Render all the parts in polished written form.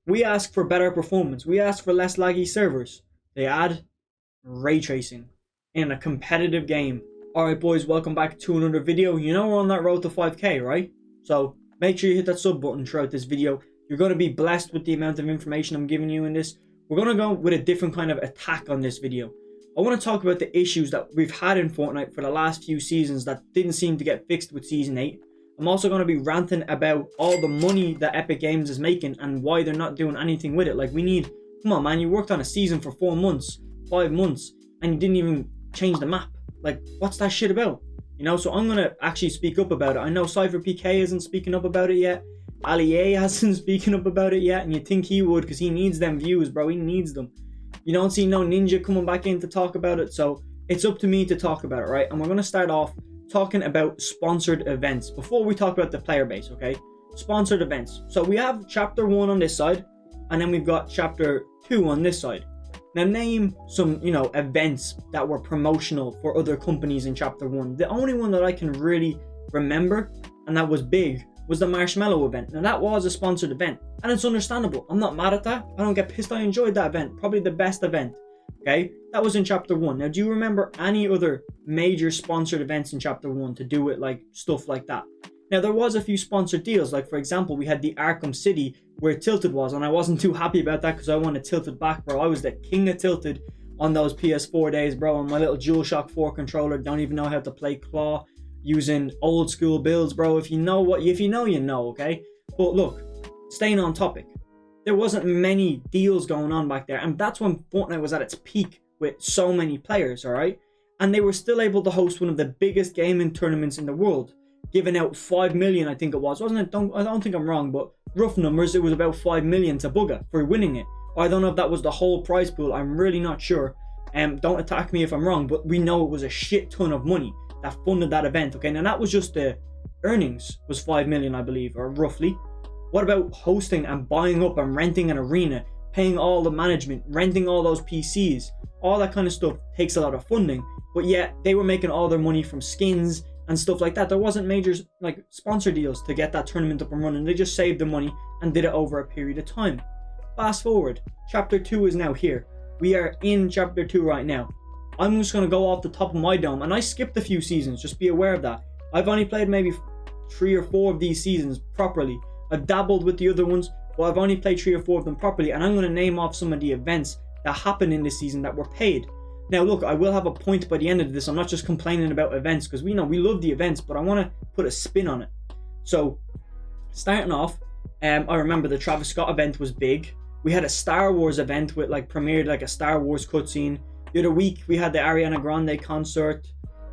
We ask for better performance. We ask for less laggy servers. They add ray tracing in a competitive game. Alright boys, welcome back to another video. You know we're on that road to 5k, right? So make sure you hit that sub button throughout this video. You're going to be blessed with the amount of information I'm giving you in this. We're going to go with a different kind of attack on this video. I want to talk about the issues that we've had in Fortnite for the last few seasons that didn't seem to get fixed with Season 8. I'm also going to be ranting about all the money that Epic Games is making and why they're not doing anything with it. Like, come on man, you worked on a season for 4 months, 5 months, and you didn't even change the map. Like, what's that shit about? You know, so I'm going to actually speak up about it. I know Cypher PK isn't speaking up about it yet. Ali A hasn't speaking up about it yet, and you think he would because he needs them views, bro. He needs them. You don't see no Ninja coming back in to talk about it, so it's up to me to talk about it, right? And we're going to start off talking about sponsored events before we talk about the player base, okay? Sponsored events. So we have chapter 1 on this side, and then we've got chapter 2 on this side. Now name some, events that were promotional for other companies in chapter 1. The only one that I can really remember, and that was big, was the Marshmallow event. Now that was a sponsored event, and it's understandable. I'm not mad at that. I don't get pissed. I enjoyed that event. Probably the best event. Okay, that was in chapter 1. Now, do you remember any other major sponsored events in chapter 1 to do with like stuff like that? Now, there was a few sponsored deals. Like, for example, we had the Arkham City where Tilted was, and I wasn't too happy about that because I wanted Tilted back, bro. I was the king of Tilted on those PS4 days, bro. On my little DualShock 4 controller, don't even know how to play claw using old school builds, bro. If you know, you know, okay? But look, staying on topic. There wasn't many deals going on back there, and that's when Fortnite was at its peak with so many players, all right? And they were still able to host one of the biggest gaming tournaments in the world, giving out 5 million, I think it was, wasn't it? I don't think I'm wrong, but rough numbers, it was about 5 million to Bugger for winning it. I don't know if that was the whole prize pool. I'm really not sure. Don't attack me if I'm wrong, but we know it was a shit ton of money that funded that event, okay? Now that was just the earnings was 5 million, I believe, or roughly. What about hosting and buying up and renting an arena, paying all the management, renting all those PCs? All that kind of stuff takes a lot of funding, but yet they were making all their money from skins and stuff like that. There wasn't major like sponsor deals to get that tournament up and running. They just saved the money and did it over a period of time. Fast forward, chapter 2 is now here. We are in chapter 2 right now. I'm just going to go off the top of my dome, and I skipped a few seasons, just be aware of that. I've only played maybe 3 or 4 of these seasons properly. I've dabbled with the other ones, but I've only played 3 or 4 of them properly, and I'm going to name off some of the events that happened in this season that were paid. Now look, I will have a point by the end of this. I'm not just complaining about events, because we love the events, but I want to put a spin on it. So, starting off, I remember the Travis Scott event was big. We had a Star Wars event with premiered like a Star Wars cutscene. The other week, we had the Ariana Grande concert.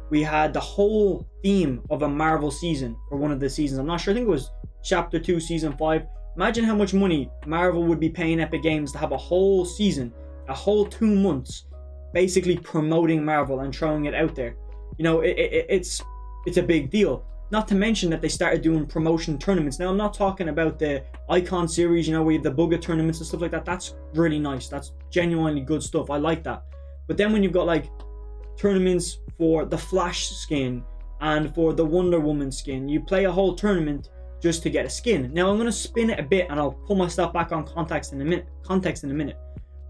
We had the whole theme of a Marvel season for one of the seasons. I'm not sure, I think it was Chapter 2, Season 5. Imagine how much money Marvel would be paying Epic Games to have a whole season, a whole 2 months, basically promoting Marvel and throwing it out there. It's a big deal. Not to mention that they started doing promotion tournaments. Now, I'm not talking about the Icon series, where you have the Bugger tournaments and stuff like that. That's really nice. That's genuinely good stuff. I like that. But then when you've got tournaments for the Flash skin and for the Wonder Woman skin, you play a whole tournament just to get a skin. Now I'm going to spin it a bit and I'll pull myself back on context in a minute.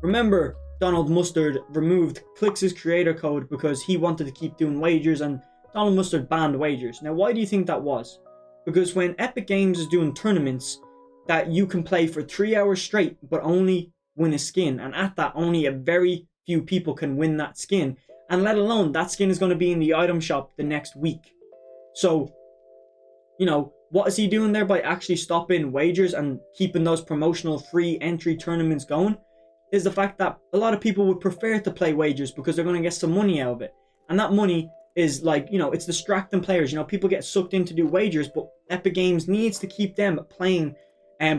Remember, Donald Mustard removed Clix's creator code because he wanted to keep doing wagers, and Donald Mustard banned wagers. Now why do you think that was? Because when Epic Games is doing tournaments that you can play for 3 hours straight but only win a skin, and at that only a very few people can win that skin, and let alone that skin is going to be in the item shop the next week. So, what is he doing there by actually stopping wagers and keeping those promotional free entry tournaments going? Is the fact that a lot of people would prefer to play wagers because they're going to get some money out of it. And that money is it's distracting players. People get sucked in to do wagers, but Epic Games needs to keep them playing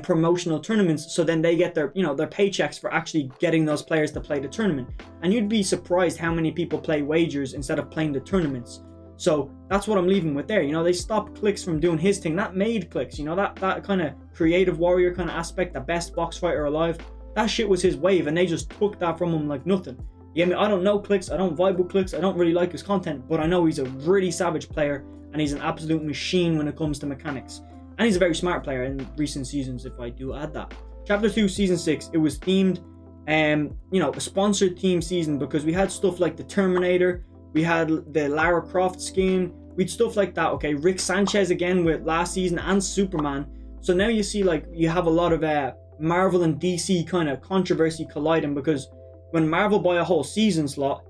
promotional tournaments, so then they get their their paychecks for actually getting those players to play the tournament. And you'd be surprised how many people play wagers instead of playing the tournaments. So that's what I'm leaving with there. They stopped Clix from doing his thing. That made Clix, that kind of creative warrior kind of aspect, the best box fighter alive. That shit was his wave, and they just took that from him like nothing. I don't know Clix, I don't vibe with Clix, I don't really like his content, but I know he's a really savage player, and he's an absolute machine when it comes to mechanics. And he's a very smart player in recent seasons, if I do add that. Chapter 2, Season 6, it was themed, a sponsored theme season, because we had stuff like the Terminator, we had the Lara Croft skin, we'd stuff like that, okay? Rick Sanchez again with last season, and Superman. So now you see, like, you have a lot of Marvel and DC kind of controversy colliding, because when Marvel buy a whole season slot,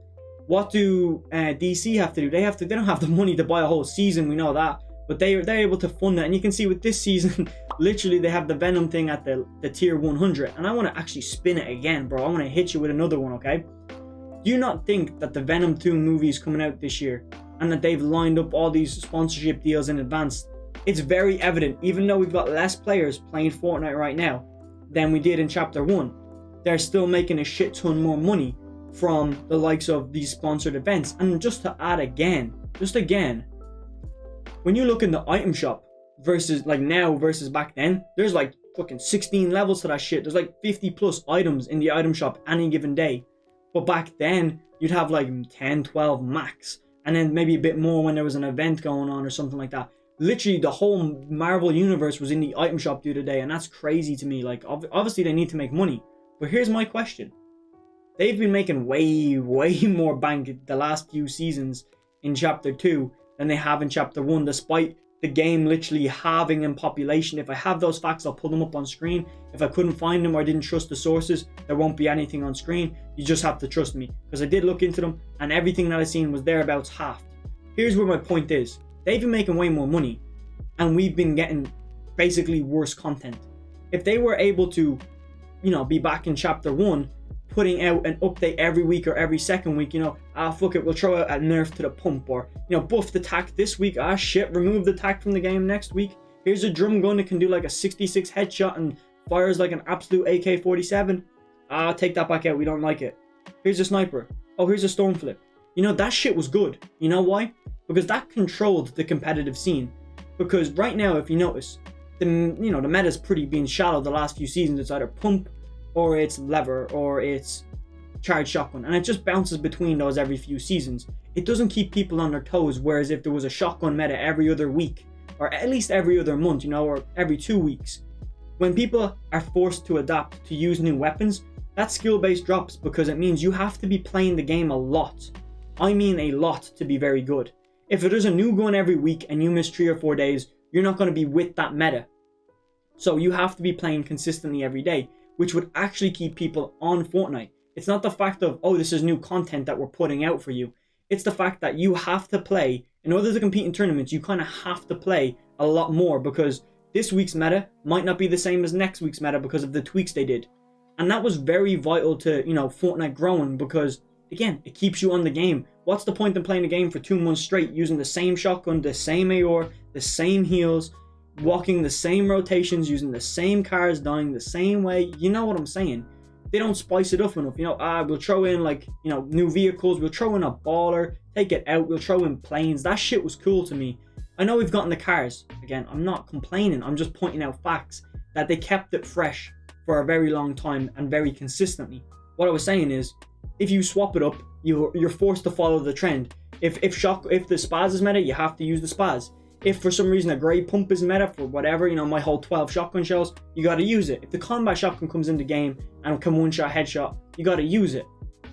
what do DC have to do? They don't have the money to buy a whole season, we know that, but they're able to fund it. And you can see with this season, literally they have the Venom thing at the tier 100, and I want to actually spin it again, bro. I want to hit you with another one, okay? Do you not think that the Venom 2 movie is coming out this year, and that they've lined up all these sponsorship deals in advance? It's very evident, even though we've got less players playing Fortnite right now than we did in Chapter 1, they're still making a shit ton more money from the likes of these sponsored events. And just to add again, when you look in the item shop versus like now versus back then, there's like fucking 16 levels to that shit. There's like 50 plus items in the item shop any given day. But back then, you'd have like 10, 12 max. And then maybe a bit more when there was an event going on or something like that. Literally, the whole Marvel universe was in the item shop the other day. And that's crazy to me. Like, obviously, they need to make money. But here's my question. They've been making way more bank the last few seasons in Chapter 2 than they have in Chapter 1, despite the game literally halving in population. If I have those facts, I'll pull them up on screen. If I couldn't find them or I didn't trust the sources, there won't be anything on screen. You just have to trust me, because I did look into them and everything that I seen was thereabouts halved. Here's where my point is. They've been making way more money and we've been getting basically worse content. If they were able to, be back in Chapter 1, putting out an update every week or every second week, fuck it, we'll throw out a nerf to the pump, or, buff the tack this week, remove the tack from the game next week. Here's a drum gun that can do like a 66 headshot and fires like an absolute AK-47. Take that back out, we don't like it. Here's a sniper. Oh, here's a storm flip. That shit was good. You know why? Because that controlled the competitive scene. Because right now, if you notice, the meta's pretty being shallow the last few seasons. It's either pump, or it's lever, or it's charged shotgun, and it just bounces between those every few seasons. It doesn't keep people on their toes, whereas if there was a shotgun meta every other week, or at least every other month, or every 2 weeks, when people are forced to adapt to use new weapons, that skill base drops, because it means you have to be playing the game a lot. I mean a lot to be very good. If there's a new gun every week and you miss 3 or 4 days, you're not going to be with that meta. So you have to be playing consistently every day, which would actually keep people on Fortnite. It's not the fact of, oh, this is new content that we're putting out for you. It's the fact that you have to play. In order to compete in tournaments, you kind of have to play a lot more, because this week's meta might not be the same as next week's meta because of the tweaks they did. And that was very vital to, Fortnite growing, because, again, it keeps you on the game. What's the point in playing a game for 2 months straight using the same shotgun, the same AR, the same heals, walking the same rotations, using the same cars, dying the same way? You know what I'm saying? They don't spice it up enough. We'll throw in new vehicles, we'll throw in a baller, take it out, we'll throw in planes. That shit was cool to me. I know we've gotten the cars. Again, I'm not complaining, I'm just pointing out facts that they kept it fresh for a very long time and very consistently. What I was saying is, if you swap it up, you're forced to follow the trend. If the spaz is meta, you have to use the spaz. If for some reason a grey pump is meta for whatever, my whole 12 shotgun shells, you got to use it. If the combat shotgun comes into game and can one-shot headshot, you got to use it.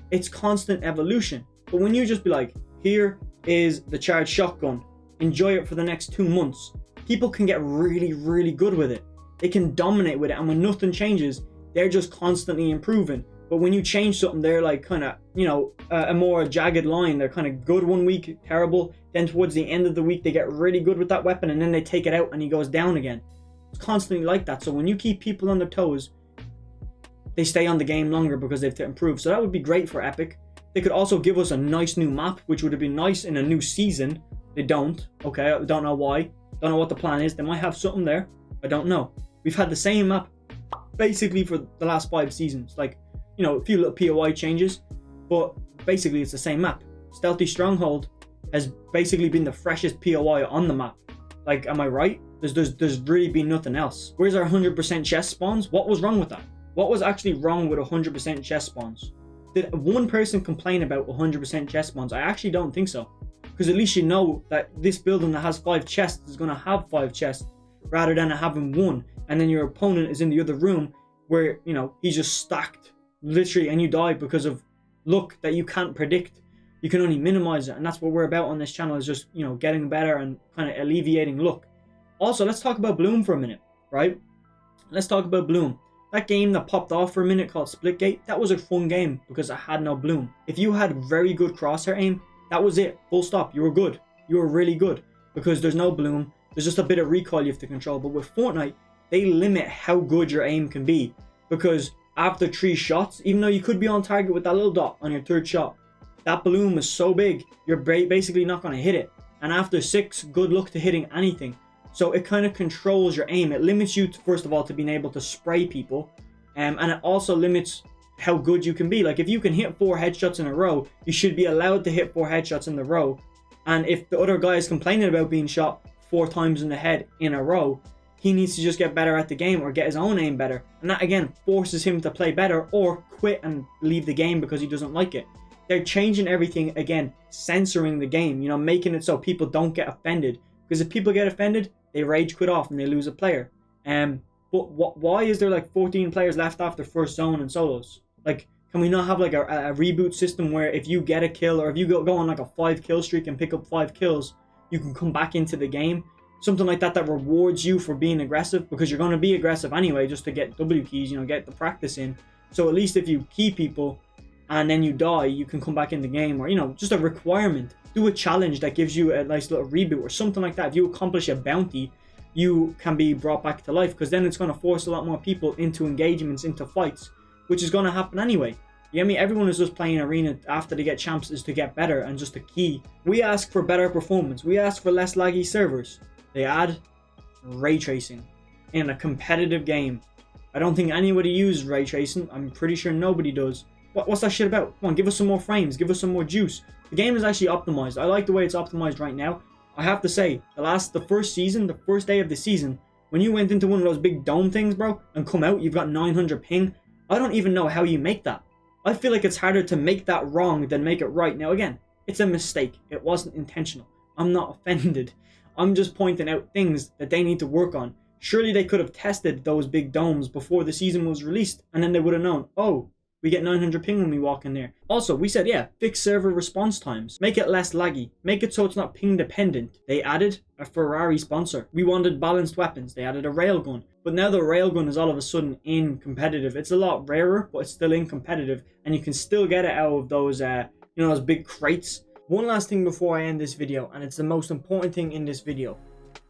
It's constant evolution. But when you just be like, here is the charged shotgun, enjoy it for the next 2 months, people can get really, really good with it. They can dominate with it, and when nothing changes, they're just constantly improving. But when you change something, they're like kind of, a more jagged line. They're kind of good one week, terrible. Then towards the end of the week, they get really good with that weapon, and then they take it out and he goes down again. It's constantly like that. So when you keep people on their toes, they stay on the game longer because they've to improve. So that would be great for Epic. They could also give us a nice new map, which would have been nice in a new season. They don't. Okay, I don't know why. Don't know what the plan is. They might have something there. I don't know. We've had the same map basically for the last 5 seasons. Like, a few little POI changes, but basically it's the same map. Stealthy Stronghold has basically been the freshest POI on the map. Like, am I right? There's really been nothing else. Where's our 100% chest spawns? What was wrong with that? What was actually wrong with 100% chest spawns? Did one person complain about 100% chest spawns? I actually don't think so. Because at least you know that this building that has 5 chests is going to have 5 chests rather than having 1. And then your opponent is in the other room where, he's just stacked, literally, and you die because of luck that you can't predict. You can only minimize it, and that's what we're about on this channel, is just, getting better and kind of alleviating luck. Also, let's talk about Bloom for a minute, right? Let's talk about Bloom. That game that popped off for a minute called Splitgate, that was a fun game because it had no Bloom. If you had very good crosshair aim, that was it. Full stop. You were good. You were really good because there's no Bloom. There's just a bit of recoil you have to control. But with Fortnite, they limit how good your aim can be because after 3 shots, even though you could be on target with that little dot on your 3rd shot, that Bloom is so big, you're basically not going to hit it. And after 6, good luck to hitting anything. So it kind of controls your aim. It limits you, first of all, to being able to spray people. And it also limits how good you can be. Like, if you can hit 4 headshots in a row, you should be allowed to hit 4 headshots in the row. And if the other guy is complaining about being shot 4 times in the head in a row, he needs to just get better at the game or get his own aim better. And that, again, forces him to play better or quit and leave the game because he doesn't like it. They're changing everything, again, censoring the game, making it so people don't get offended. Because if people get offended, they rage quit off and they lose a player. But why is there like 14 players left after first zone and solos? Like, can we not have like a reboot system where if you get a kill or if you go on like a 5 kill streak and pick up 5 kills, you can come back into the game? Something like that rewards you for being aggressive, because you're going to be aggressive anyway just to get W keys, get the practice in. So at least if you key people and then you die, you can come back in the game, or just a requirement. Do a challenge that gives you a nice little reboot or something like that. If you accomplish a bounty, you can be brought back to life, because then it's going to force a lot more people into engagements, into fights, which is going to happen anyway. You get me? Everyone is just playing arena after they get champs is to get better and just to key. We ask for better performance. We ask for less laggy servers. They add ray tracing in a competitive game. I don't think anybody uses ray tracing. I'm pretty sure nobody does. What's that shit about? Come on, give us some more frames. Give us some more juice. The game is actually optimized. I like the way it's optimized right now. I have to say, the first season, the first day of the season, when you went into one of those big dome things, bro, and come out, you've got 900 ping. I don't even know how you make that. I feel like it's harder to make that wrong than make it right. Now, again, it's a mistake. It wasn't intentional. I'm not offended. I'm just pointing out things that they need to work on. Surely they could have tested those big domes before the season was released, and then they would have known, oh, we get 900 ping when we walk in there. Also, we said, yeah, fix server response times. Make it less laggy. Make it so it's not ping dependent. They added a Ferrari sponsor. We wanted balanced weapons. They added a railgun. But now the railgun is all of a sudden in competitive. It's a lot rarer, but it's still in competitive. And you can still get it out of those, those big crates. One last thing before I end this video, and it's the most important thing in this video.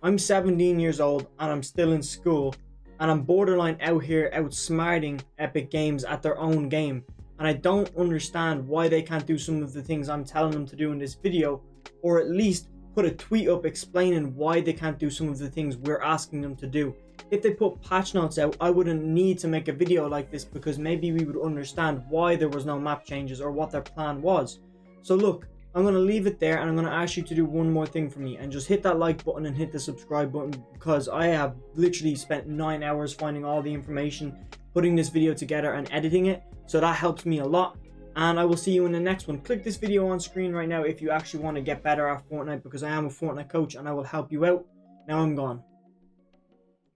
I'm 17 years old and I'm still in school. And I'm borderline out here outsmarting Epic Games at their own game. And I don't understand why they can't do some of the things I'm telling them to do in this video. Or at least put a tweet up explaining why they can't do some of the things we're asking them to do. If they put patch notes out, I wouldn't need to make a video like this, because maybe we would understand why there was no map changes or what their plan was. So look, I'm going to leave it there, and I'm going to ask you to do one more thing for me, and just hit that like button and hit the subscribe button, because I have literally spent 9 hours finding all the information, putting this video together and editing it, so that helps me a lot. And I will see you in the next one. Click this video on screen right now if you actually want to get better at Fortnite, because I am a Fortnite coach and I will help you out. Now I'm gone.